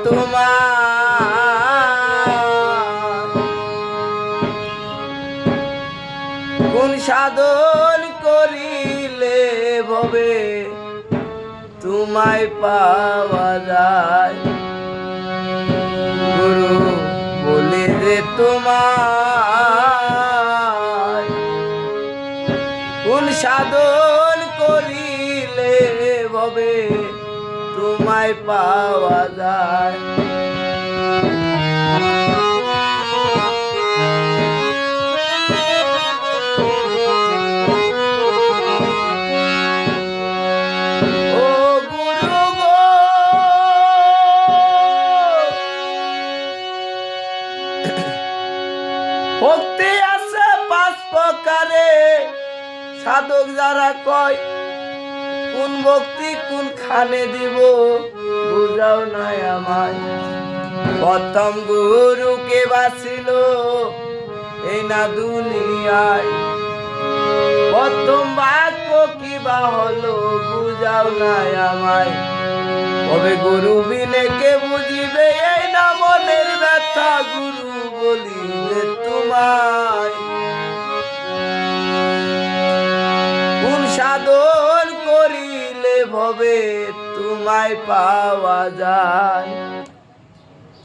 তোমার কোন সাধন করিলে ভবে তোমায় পাওয়া যায় গুরু বলে রে তোমার কোন সাধন করিলে ভবে তোমায় পাওয়া যায় ভক্তি আছে পাঁচ প্রকারে সাধক যারা কয় কোন ভক্তি কোন খানে দিব বুঝাও নাই আমায় প্রথম গুরুকে বাঁচিল এই না দুনিয়ায় প্রথম বাক্য কি বা হলো বুঝাও নাই আমায় তবে গুরু বিনে কে বুঝিবে এই না মনের ব্যথা গুরু বলিবে তোমায় কোন সাধন করিলে ভবে তোমায় পাওয়া যায়।